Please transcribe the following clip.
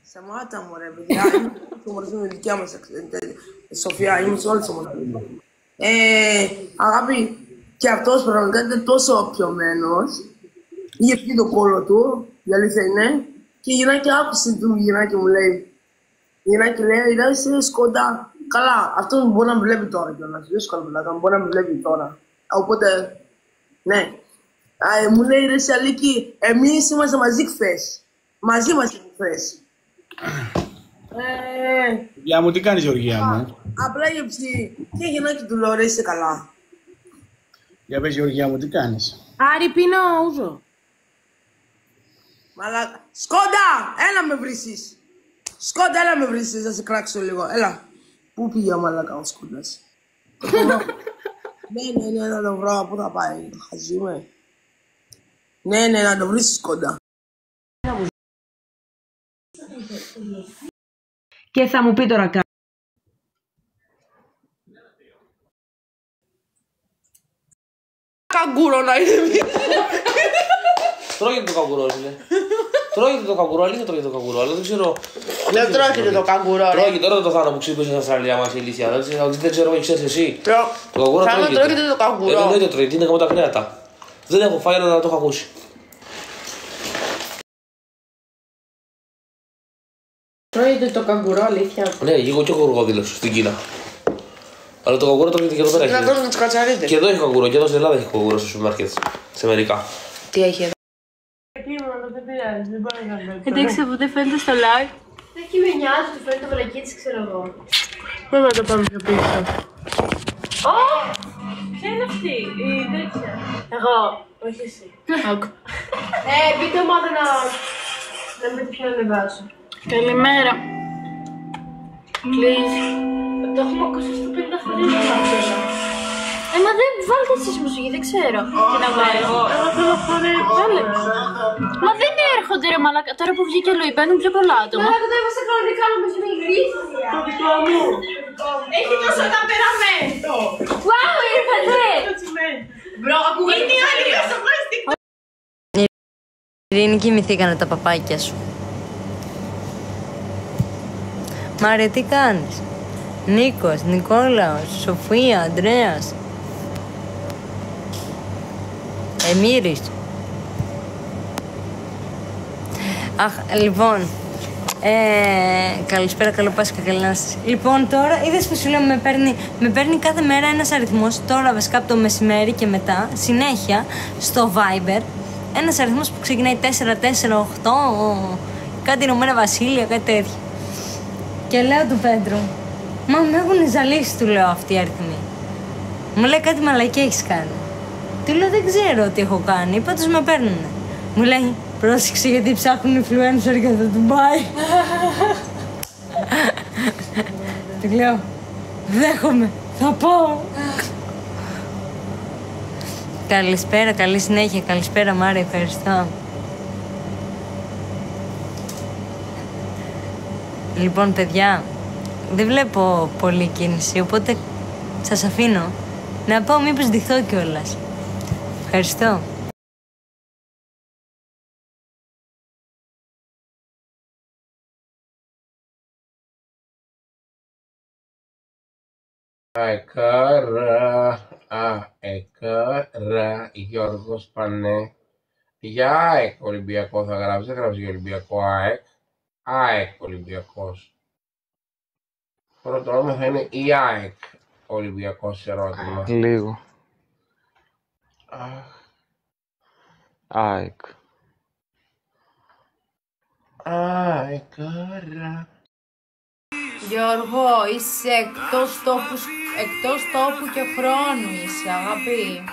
Σταμάτα μου ρε παιδιά, το μορφή με δικιά μας Σοφία, είμαι σε όλες τις ομορφίες. Αγάπη, και αυτός πραγματικά ήταν τόσο πιωμένος, είχε πει το κόλλο του, η αλήθεια είναι, και η γυναίκα άκουσε του γυναίκα μου λέει, η γυναίκα λέει, είδα είσαι σκοντά. Καλά, αυτό μπορεί να με βλέπει τώρα κιόλας, δύσκολο πλάκα, μπορεί να με βλέπει τώρα. Οπότε, ναι. Μου λέει ρε εσύ Αλίκη, εμείς είμαστε μαζί χθες. Μαζί μας χθες. Γεια μου, τι κάνεις Γεωργία μου? Απλά για ψή, και γυναίκα του λέω ρε είσαι καλά. Για πες Γεωργία μου, τι κάνεις? Άρη πίνω ούζο. Μαλάκα. Σκόντα, έλα με βρίσκεις. Σκόντα, έλα με βρίσκεις, θα σε κράξω λίγο, έλα. Πού πήγε ο μαλάκα ο Σκόντας? Ναι, να το βρω, πού θα πάει, χαζούμε. Ναι, να το βρεις Σκόντα. Και θα μου πει τώρα κάτι. Καγκούρο να είναι μία. Τρώγεται το καγκουρό, φίλε. Τρώγεται το καγκουρό, αλήθεια τρώγεται το καγκουρό, αλλά δεν ξέρω. Δεν τρώγεται το καγκουρό, ρε. Τρώγεται τώρα το θάνατο που ξύπνησε στην Αυστραλία μας η ηλίθεια. Δεν ξέρω, ξέρεις εσύ. Το καγκουρό τρώγεται το καγκουρό. Εννοείται τρώγεται, είναι από τα κρέατα. Δεν έχω φάει, αλλά το έχω ακούσει. Τρώγεται το καγκουρό, αλήθεια. Ναι, εγώ και έχω κροκόδιλος στην Κίνα. Αλλά το καγκουρό τρώγεται και εδώ πέρα. Να κάνουμε τις κατσαρίδες. Και εδώ έχει καγκουρό, και εδώ στην Ελλάδα έχει καγκουρό στο σούπερ μάρκετ. Σε μερικά. Τι έχει εδώ? Εντάξει, από δεν φαίνεται στο live. Εκεί με νοιάζει, του φαίνεται βλακή της, ξέρω εγώ. Πρέπει να το πάμε πιο πίσω. Ω! Ποια είναι αυτή, η τέτοια? Εγώ, όχι εσύ. Άκου. Μπείτε ομάδα να μην ποιο ανεβάσω. Καλημέρα. Please. Το έχουμε ακούσει στο 50 φορές αυτό. Μα δεν βάλτε εσείς μουσική, δεν ξέρω. Τι να βάλω. Εγώ θέλω να πάρει. Μα δεν έρχονται ρε μαλάκα. Τώρα που βγήκε η Λουί μπαίνουν πιο πολλά άτομα. Μαλάκα δεν είμαστε κανονικά νομίζω με ηλίθεια. Το δικό μου. Έχει τόσο ταπεραμέντο. Wow, ήρθατε. Μπρο, ακούγατε. Είναι η άλλη τόσο πλαστικό. Ειρήνη, κοιμηθήκανε τα παπάκια σου. Μάρια, τι κάνεις? Νίκος, Νικόλαος, Σοφία, Ανδρέας, Εμμύρης. Αχ, λοιπόν, καλησπέρα, καλό Πάσχα, καλή Ανάσταση. Λοιπόν, τώρα είδες που σου λέω, με παίρνει κάθε μέρα ένας αριθμός, τώρα βασικά από το μεσημέρι και μετά, συνέχεια, στο Viber, ένας αριθμός που ξεκινάει 448, κάτι Ηνωμένα Βασίλεια, κάτι τέτοιο. Και λέω του Πέτρου, μα με έχουν ζαλίσει, του λέω, αυτοί οι αριθμοί. Μου λέει κάτι μαλακή έχεις κάνει. Του λέω δεν ξέρω τι έχω κάνει, πάντως με παίρνουνε. Μου λέει πρόσεξε γιατί ψάχνουν influencer για το Ντουμπάι. Του λέω δέχομαι, θα πάω. Καλησπέρα, καλή συνέχεια, καλησπέρα Μάρια, ευχαριστώ. Λοιπόν παιδιά, δεν βλέπω πολλή κίνηση, οπότε σας αφήνω να πάω μήπως ντυθώ κιόλας. Ευχαριστώ. Εκάρα, Γιώργος Πανέ. Για ΑΕΚ Ολυμπιακό θα γράψει, δεν γράψει για Ολυμπιακό ΑΕΚ. ΑΕΚ Ολυμπιακός. Πρώτο όνομα θα είναι η ΑΕΚ Ολυμπιακός ερώτημα. Λίγο. ΑΕΚ. Αεκάρα. Γιώργο, είσαι εκτός τόπου και χρόνου είσαι, αγάπη.